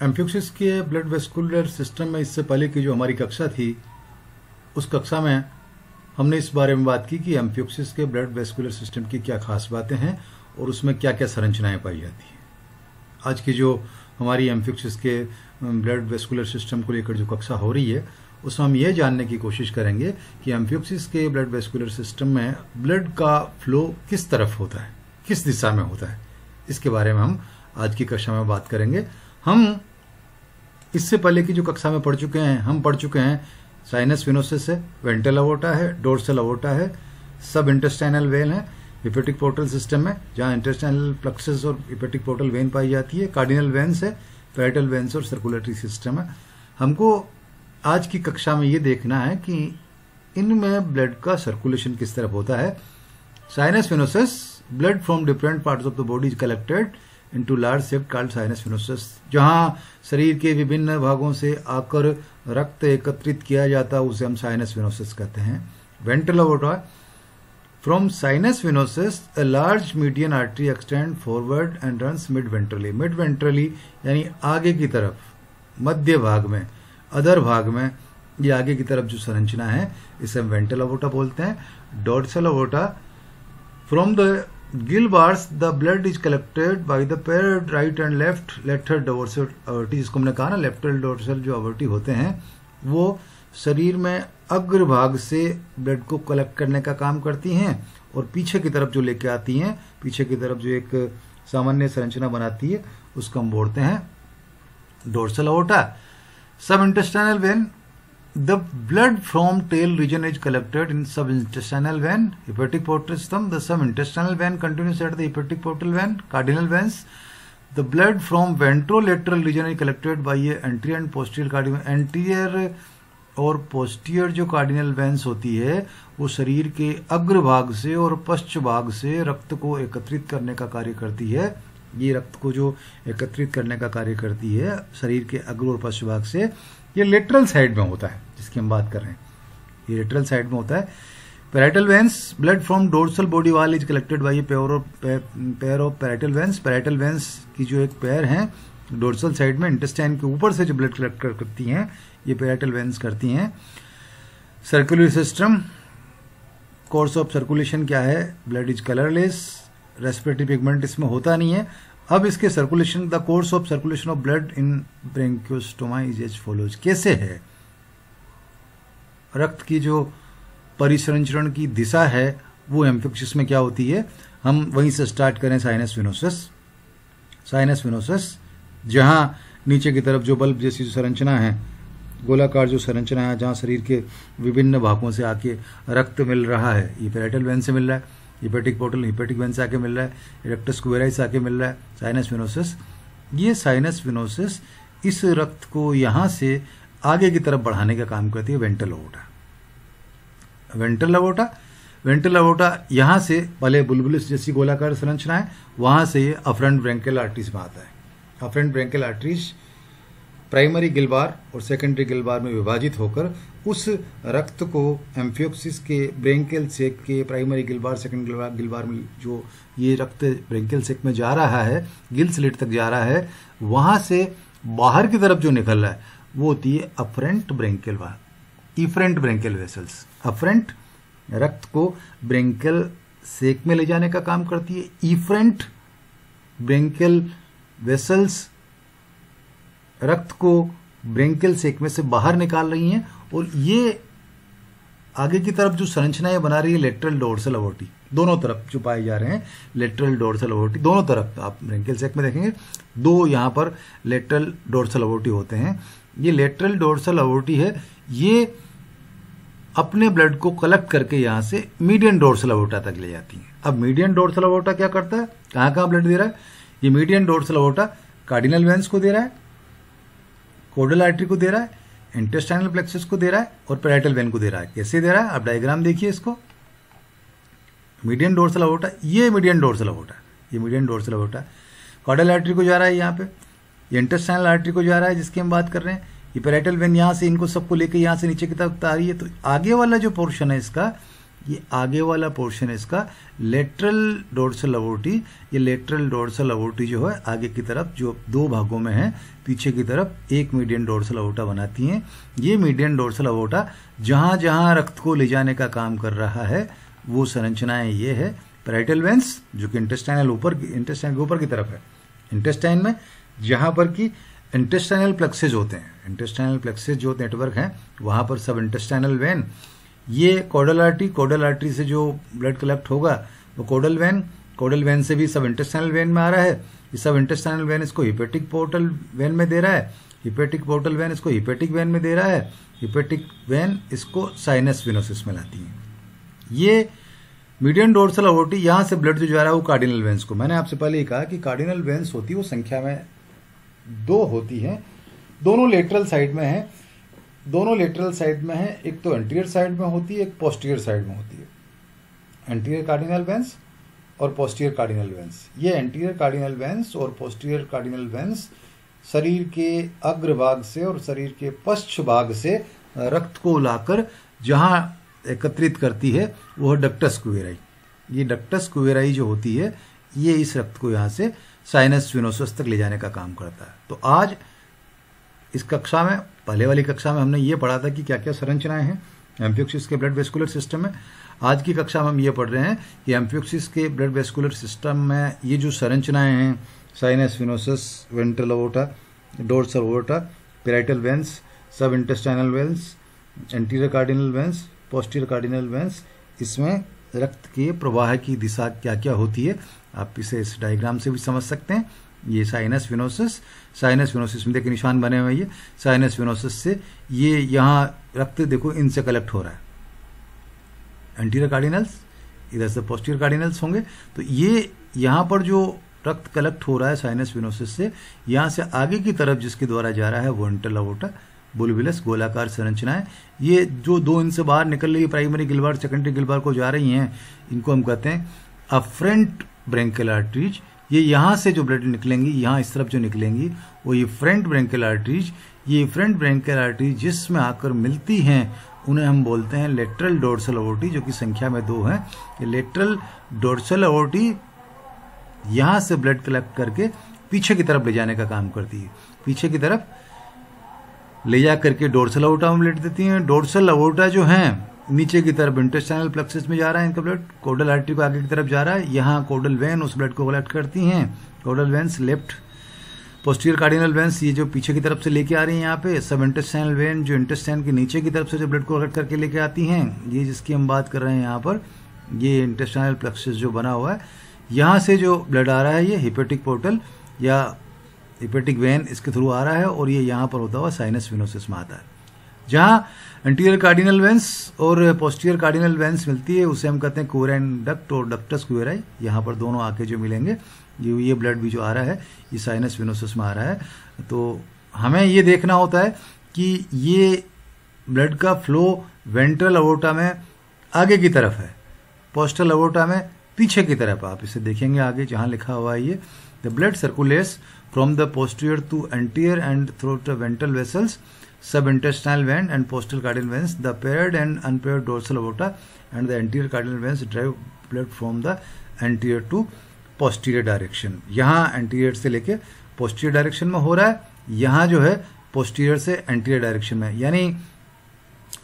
Amphioxus के blood vascular system में इससे पहले की जो हमारी कक्षा थी, उस कक्षा में हमने इस बारे में बात की कि एम्फियोक्सिस के ब्लड वेस्कुलर सिस्टम की क्या खास बातें हैं और उसमें क्या क्या संरचनाएं पाई जाती हैं। आज की जो हमारी एम्फियोक्सिस के ब्लड वेस्कुलर सिस्टम को लेकर जो कक्षा हो रही है, उसमें हम ये जानने की कोशिश करेंगे कि एम्फियोक्सिस के ब्लड वेस्कुलर सिस्टम में ब्लड का फ्लो किस तरफ होता है, किस दिशा में होता है। इसके बारे में हम आज की कक्षा में बात करेंगे। हम इससे पहले की जो कक्षा में पढ़ चुके हैं साइनस विनोसिस है, वेंट्रल अवोर्टा है, डोर्सल अवोर्टा है, सब इंटेस्टाइनल वेन है, हिपेटिक पोर्टल सिस्टम है जहां इंटेस्टाइनल प्लक्सस और हिपेटिक पोर्टल वेन पाई जाती है, कार्डिनल वेन्स है, पैरेटल वेन्स और सर्कुलेटरी सिस्टम है। हमको आज की कक्षा में ये देखना है कि इनमें ब्लड का सर्कुलेशन किस तरफ होता है। Sinus venosus, blood from different parts of the body is collected into large sept called sinus venosus, जहां शरीर के विभिन्न भागों से आकर रक्त एकत्रित किया जाता है, उसे हम साइनस विनोसिस कहते हैं। Ventral aorta, from sinus venosus a large median artery extend forward and runs mid ventrally. Mid ventrally यानी आगे की तरफ, मध्य भाग में, अधर भाग में, ये आगे की तरफ जो संरचना है इसे हम वेंट्रल अवोर्टा बोलते हैं। Dorsal aorta, from the gill bars the blood is collected by the paired right and left lateral dorsal aortae, जिसको हमने कहा ना लेफ्टरल डोर्सल जो अवर्टी होते हैं वो शरीर में अग्र भाग से ब्लड को कलेक्ट करने का काम करती हैं और पीछे की तरफ जो लेके आती हैं, पीछे की तरफ जो एक सामान्य संरचना बनाती है उसको हम बोलते हैं डोर्सल अवर्टा। सब intestinal when, the blood from tail region is collected in subintestinal vein, hepatic portal system. The subintestinal vein continues at the hepatic portal vein, cardinal veins. The blood from ventrolateral region is collected by a anterior and posterior cardinal. Anterior और posterior जो cardinal veins होती है वो शरीर के अग्र भाग से और पश्च भाग से रक्त को एकत्रित करने का कार्य करती है। ये रक्त को जो एकत्रित करने का कार्य करती है शरीर के अग्र और पश्च भाग से, ये लेटरल साइड में होता है जिसकी हम बात कर रहे हैं, ये लेटरल साइड में होता है। Parietal veins, blood from dorsal body wall is collected bye pair of parietal veins. Parietal veins की जो एक पेयर है डोर्सल साइड में, इंटेस्टाइन के ऊपर से जो ब्लड कलेक्ट करती हैं ये पैरेटल वेन्स करती हैं। Circulatory system, course of circulation क्या है, blood is colourless, respiratory pigment इसमें होता नहीं है। अब इसके circulation, the course of circulation of blood in branchiostoma is as follows. कैसे है, रक्त की जो परिसंचरण की दिशा है वो एम्फियोक्सिस में क्या होती है, हम वहीं से स्टार्ट करें। साइनस विनोसिस, साइनस विनोसिस जहां नीचे की तरफ जो बल्ब जैसी जो संरचना है, गोलाकार जो संरचना है जहां शरीर के विभिन्न भागों से आके रक्त मिल रहा है, ये पैरेटल वेन से मिल रहा है, हिपेटिक पोर्टल हिपेटिक वेन से आके मिल रहा है, रेक्टस क्वेराई से आके मिल रहा है, साइनस विनोसिस। ये साइनस विनोसिस इस रक्त को यहां से आगे की तरफ बढ़ाने का काम करती है वेंट्रल अवोर्टा। वेंट्रल अवोर्टा, वेंट्रल अवोर्टा यहां से पहले बुलबुलस जैसी गोलाकार संरचना है, वहां से ये अफरेंट ब्रेंकियल आर्टरीज में आता है। अफरेंट ब्रेंकियल आर्टरीज प्राइमरी गिलबार और सेकेंडरी गिलबार में विभाजित होकर उस रक्त को एम्फियोक्सिस के ब्रेंकियल सेक के प्राइमरी गिलबार सेकेंडरी गिलबार में जो ये रक्त ब्रेंकियल सेक में जा रहा है, गिल स्लिट तक जा रहा है, वहां से बाहर की तरफ जो निकल रहा है वो होती है afferent branchial efferent branchial vessels. Afferent रक्त को ब्रेंकियल सेक में ले जाने का काम करती है, इफरेंट ब्रेंकियल वेसल्स रक्त को ब्रेंकियल सेक में से बाहर निकाल रही हैं और ये आगे की तरफ जो संरचनाएं बना रही है लेटरल डोर्सल अवोर्टी, दोनों तरफ जो पाए जा रहे हैं लेटरल डोर्सल अवोर्टी, दोनों तरफ आप ब्रेंकियल सेक में देखेंगे दो यहां पर लेटरल डोर्सल अवोर्टी होते हैं। ये लेटरल डोर्सल अवोर्टी है, ये अपने ब्लड को कलेक्ट करके यहां से मीडियन डोर्सल अवोर्टा तक ले जाती है। अब मीडियन डोर्सल अवोर्टा क्या करता है, कहां कहां ब्लड दे रहा है, ये मीडियन डोर्सल अवोर्टा कार्डिनल वेन्स को दे रहा है, कोडल आर्टरी को दे रहा है, इंटेस्टाइनल प्लेक्सस को दे रहा है और पैरेटल वेन को दे रहा है। कैसे दे रहा है, आप डायग्राम देखिए इसको, मीडियन डोर्सल अवोर्टा, ये मीडियन डोर्सल अवोर्टा, ये मीडियन डोर्सल अवोर्टा कोडल आर्टरी को जा रहा है, यहाँ पे ये इंटेस्टाइनल आर्टरी को जा रहा है जिसकी हम बात कर रहे हैं, ये पैरेटल वेन यहाँ से इनको सबको लेकर यहाँ से नीचे की तरफ आ रही है। तो आगे वाला जो पोर्शन है इसका ये आगे वाला पोर्शन है इसका लेटरल डोर्सल अवोर्टी। ये लेटरल डोर्सल अवोर्टी जो है आगे की तरफ जो दो भागों में है, पीछे की तरफ एक मीडियन डोर्सल अवोर्टा बनाती हैं। ये मीडियन डोर्सल अवोर्टा जहां जहां रक्त को ले जाने का काम कर रहा है वो संरचनाएं ये है। पैराइटल वेंस जो कि इंटेस्टाइनल के ऊपर की तरफ है। इंटेस्टाइन में जहां पर कि इंटेस्टाइनल प्लेक्सेज होते हैं, इंटेस्टाइनल प्लेक्सेज जो नेटवर्क है वहां पर सब इंटेस्टाइनल वेन। ये कॉडल आर्टरी से जो ब्लड कलेक्ट होगा वो कॉडल वेन से भी सब इंटेस्टाइनल वेन में आ रहा है। ये सब इंटेस्टाइनल वेन इसको हिपेटिक पोर्टल वेन में दे रहा है, हिपेटिक पोर्टल वेन इसको हिपेटिक वेन में दे रहा है, हिपेटिक वेन इसको साइनस वेनोसिस में लाती है। ये मीडियन डोर्सल अवोर्टी, यहां से ब्लड जो जा रहा है वो कार्डिनल वेन्स को, मैंने आपसे पहले ही कहा कि कार्डिनल वेन्स होती है वो संख्या में 2 होती हैं, दोनों लेटरल साइड में है, दोनों लेटरल साइड में है। एक तो एंटीरियर साइड में होती है, एक पोस्टीरियर साइड में होती है। एंटीरियर कार्डिनल वेन्स और पोस्टीरियर कार्डिनल वेन्स। ये एंटीरियर कार्डिनल वेन्स और पोस्टीरियर कार्डिनल वेन्स शरीर के अग्रभाग से और शरीर के पश्च भाग से रक्त को लाकर जहां एकत्रित करती है वो है डक्टस क्यूवेराई। ये डक्टस क्यूवेराई जो होती है ये इस रक्त को यहां से साइनस वेनोसस तक ले जाने का काम करता है। तो आज इस कक्षा में, पहले वाली कक्षा में हमने ये पढ़ा था कि क्या क्या संरचनाएं हैं एम्फियोक्सिस के ब्लड वेस्कुलर सिस्टम में। आज की कक्षा में हम ये पढ़ रहे हैं कि एम्फियोक्सिस के ब्लड वेस्कुलर सिस्टम में ये जो संरचनाएं हैं, sinus venosus, ventral aorta, dorsal aorta, parietal veins, sub intestinal veins, anterior cardinal veins, posterior cardinal veins, इसमें रक्त के प्रवाह की दिशा क्या क्या होती है आप इसे इस डायग्राम से भी समझ सकते हैं। ये साइनस वेनोसिस में देखिए निशान बने हुए, ये साइनस वेनोसिस से ये यहाँ रक्त देखो इनसे कलेक्ट हो रहा है, एंटीरियर कार्डिनल्स, इधर से पोस्टीरियर कार्डिनल्स होंगे। तो ये यहाँ पर जो रक्त कलेक्ट हो रहा है साइनस वेनोसिस से, यहाँ से आगे की तरफ जिसके द्वारा जा रहा है वो वेंट्रल अवोर्टा, बुलबुलस गोलाकार संरचनाएं। ये जो 2 इंच से बाहर निकल रही है प्राइमरी गिलबार सेकेंडरी गिलबार को जा रही हैं, इनको हम कहते हैं अफ्रंट ब्रेंकियल आर्टरीज। ये यहाँ से जो ब्लड निकलेंगी, यहाँ इस तरफ जो निकलेंगी वो ये फ्रंट ब्रेंकियल आर्टरीज। ये फ्रंट ब्रेंकियल आर्टरीज जिसमें आकर मिलती हैं उन्हें हम बोलते हैं लेटरल डोर्सल अवोर्टी, जो कि संख्या में 2 हैं। ये लेटरल डोर्सल अवोर्टी यहाँ से ब्लड कलेक्ट करके पीछे की तरफ ले जाने का काम करती है, पीछे की तरफ ले जा करके डोर्सल अवोर्टा में ब्लड देती हैं। डोर्सल अवोर्टा जो हैं नीचे की तरफ इंटेस्टाइनल प्लेक्सस में जा रहा है इनका ब्लड, कोडल आर्टरी को आगे की तरफ जा रहा है, यहाँ कोडल वेन उस ब्लड को कलेक्ट करती हैं। Caudal veins left, posterior cardinal veins ये जो पीछे की तरफ से लेके आ रही हैं यहाँ पे, सब इंटेस्टाइनल वेन जो इंटेस्टाइन के नीचे की तरफ से जो ब्लड को कलेक्ट करके लेके आती हैं, ये जिसकी हम बात कर रहे हैं यहाँ पर, ये इंटेस्टाइनल प्लेक्सस जो बना हुआ है, यहाँ से जो ब्लड आ रहा है ये हिपेटिक पोर्टल या हिपेटिक वेन इसके थ्रू आ रहा है और ये यहाँ पर होता हुआ साइनस वेनोसिस में आता है। जहाँ एंटीरियर कार्डिनल वेन्स और पोस्टीरियर कार्डिनल वेन्स मिलती है उसे हम कहते हैं क्यूवेराइन डक्ट और डक्टस क्यूवेराई। यहाँ पर दोनों आके जो मिलेंगे, ये ब्लड भी जो आ रहा है ये साइनस वेनोसिस में आ रहा है। तो हमें ये देखना होता है कि ये ब्लड का फ्लो वेंट्रल अवोर्टा में आगे की तरफ है, पोस्टल अवोर्टा में पीछे की तरफ। आप इसे देखेंगे आगे जहाँ लिखा हुआ है ये, the blood circulates from the posterior to anterior and through the ventral vessels, subintestinal vein and postal cardinal veins, the paired and unpaired dorsal aorta and the anterior cardinal veins drive blood from the anterior to posterior direction। यहाँ anterior से लेके posterior direction में हो रहा है, यहाँ जो है posterior से anterior direction में। यानी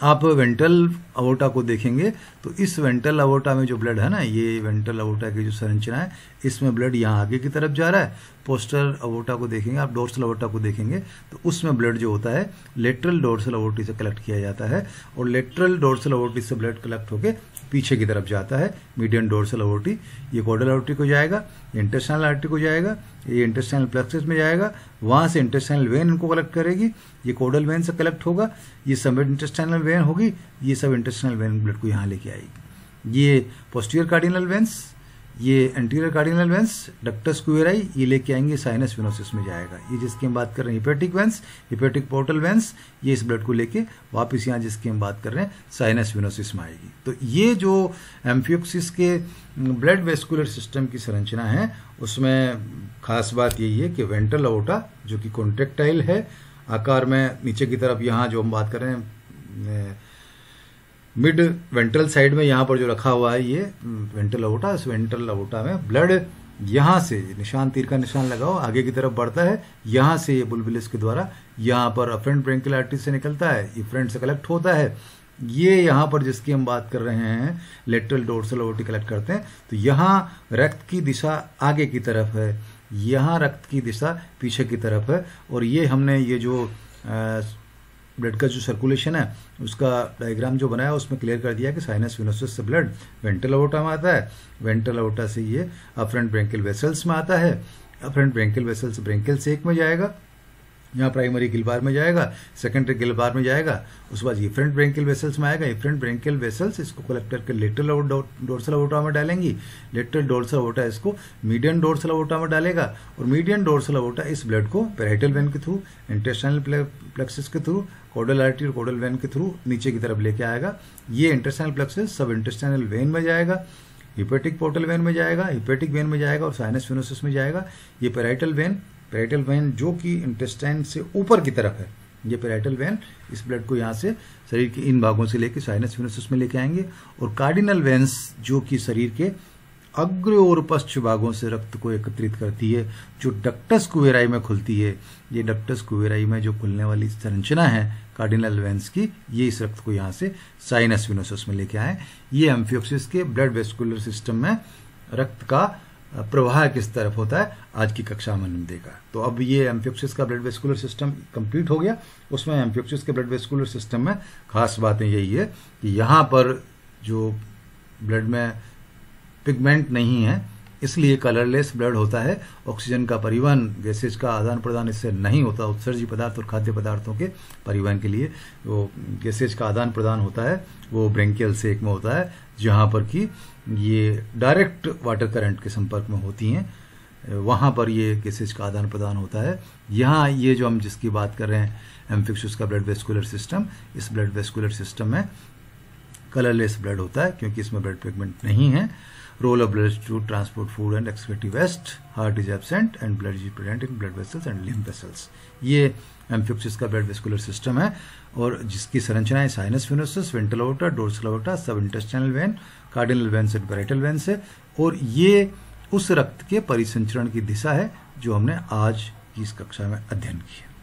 आप वेंट्रल अवोर्टा को देखेंगे तो इस वेंट्रल अवोर्टा में जो ब्लड है ना, ये वेंट्रल अवोर्टा की जो संरचना है इसमें ब्लड यहाँ आगे की तरफ जा रहा है। पोस्टल अवोर्टा को देखेंगे आप, डोर्सल अवोर्टा को देखेंगे तो उसमें ब्लड जो होता है लेटरल डोर्सल अवोर्टी से कलेक्ट किया जाता है और लेटरल डोर्सल अवोर्टी से ब्लड कलेक्ट होकर पीछे की तरफ जाता है मीडियन डोर्सल अवोर्टी। ये कॉडल आर्टरी को जाएगा, इंटेस्टाइनल आर्टरी को जाएगा, ये इंटेस्टाइनल प्लेक्सस में जाएगा, वहां से इंटेस्टाइनल वेन इनको कलेक्ट करेगी, ये कॉडल वेन से कलेक्ट होगा, ये सब इंटेस्टाइनल वेन होगी, ये सब इंटेस्टाइनल वेन ब्लड को यहाँ लेके आएगी। ये पोस्टीरियर कार्डिनल वेन्स, ये एंटीरियर कार्डिनल वेन्स, डक्टस क्यूवेराई, ये लेके आएंगे साइनस वेनोसिस में जाएगा। ये जिसकी हम बात कर रहे हैं hepatic veins, hepatic portal veins, ये इस ब्लड को लेके वापस यहाँ जिसकी हम बात कर रहे हैं साइनस वेनोसिस में आएगी। तो ये जो एम्फियोक्सिस के ब्लड वेस्कुलर सिस्टम की संरचना है उसमें खास बात यही है कि वेंट्रल अवोर्टा जो कि कॉन्ट्रेक्टाइल है आकार में, नीचे की तरफ यहाँ जो हम बात कर रहे हैं मिड वेंट्रल साइड में यहाँ पर जो रखा हुआ है ये वेंट्रल अओर्टा, इस वेंट्रल अओर्टा में ब्लड यहाँ से निशान, तीर का निशान लगाओ, आगे की तरफ बढ़ता है, यहाँ से ये बुलबुलिस के द्वारा यहाँ पर अफरेंट ब्रेंकियल आर्टरी से निकलता है, इफरेंट से कलेक्ट होता है। ये यहाँ पर जिसकी हम बात कर रहे हैं लेटरल डोर्सल अओर्टी कलेक्ट करते हैं, तो यहाँ रक्त की दिशा आगे की तरफ है, यहाँ रक्त की दिशा पीछे की तरफ है। और ये हमने ये जो ब्लड का जो सर्कुलेशन है उसका डायग्राम जो बनाया उसमें क्लियर कर दिया कि साइनस वेनोसस से ब्लड वेंट्रल अओर्टा में आता है, वेंट्रल अओर्टा से ये अफरेंट ब्रेंकियल वेसल्स में आता है, अफरेंट ब्रेंकियल वेसल्स ब्रेंकियल सेक में जाएगा, यहाँ प्राइमरी गिलबार में जाएगा, सेकेंडरी गिलबार में जाएगा, उसके बाद इफरेंट ब्रेंकियल वेसल्स में आएगा, इफरेंट ब्रेंकियल वेसल्स इसको कलेक्ट करके लेटरल डोर्सल अओर्टा में डालेंगी, लेटरल डोर्सल अओर्टा इसको मीडियन डोर्सल अओर्टा में डालेगा, और मीडियन डोर्सल अओर्टा इस ब्लड को पैराइटल वेन के थ्रू, इंटेस्टाइनल प्लेक्सस के थ्रू, कोडल आर्टरी और कोडल वेन के थ्रू नीचे की तरफ लेके आएगा। ये इंटेस्टाइनल प्लेक्सस सब इंटेस्टाइनल वेन में जाएगा, हिपेटिक पोर्टल वेन में जाएगा, हिपेटिक वेन में जाएगा और साइनस वेनोसस में जाएगा। ये पैराइटल वेन जो कि इंटेस्टाइन से ऊपर की तरफ है, ये पैराइटल वेन इस ब्लड को यहाँ से शरीर के इन भागों से लेके साइनस वेनोसस में लेके आएंगे। और कार्डिनल वेन्स जो कि शरीर के अग्र और पश्च भागों से रक्त को एकत्रित करती है, जो डक्टस कुवेराई में खुलती है, ये डक्टस कुवेराई में जो खुलने वाली संरचना है कार्डिनल वेन्स की, ये इस रक्त को यहाँ से साइनस वेनोसस में लेके आए। ये एम्फियोक्सिस के ब्लड वेस्कुलर सिस्टम में रक्त का प्रवाह किस तरफ होता है आज की कक्षा में हमने देखा। तो अब ये एम्फियोक्सिस का ब्लड वेस्कुलर सिस्टम कंप्लीट हो गया। उसमें एम्फियोक्सिस के ब्लड वेस्कुलर सिस्टम में खास बातें यही है कि यहाँ पर जो ब्लड में पिगमेंट नहीं है इसलिए कलरलेस ब्लड होता है। ऑक्सीजन का परिवहन, गैसेज का आदान प्रदान इससे नहीं होता। उत्सर्जी पदार्थ और खाद्य पदार्थों के परिवहन के लिए वो गैसेज का आदान प्रदान होता है, वो ब्रेंकियल सेक में होता है, जहां पर कि ये डायरेक्ट वाटर करंट के संपर्क में होती हैं, वहां पर ये गैसेज का आदान प्रदान होता है। यहाँ ये जो हम जिसकी बात कर रहे हैं एम्फियोक्सिस का ब्लड वेस्कुलर सिस्टम, इस ब्लड वेस्कुलर सिस्टम में कलरलेस ब्लड होता है क्योंकि इसमें ब्लड पिगमेंट नहीं है। Role of blood to transport food and excretive waste, heart is absent and blood is present in blood vessels and lymph vessels. ये amphioxus का ब्लड वेस्कुलर सिस्टम है और जिसकी संरचनाएं sinus venosus, ventral aorta, dorsal aorta, sub intestinal vein, cardinal vein से parietal vein से, और ये उस रक्त के परिसंचरण की दिशा है जो हमने आज की इस कक्षा में अध्ययन की है।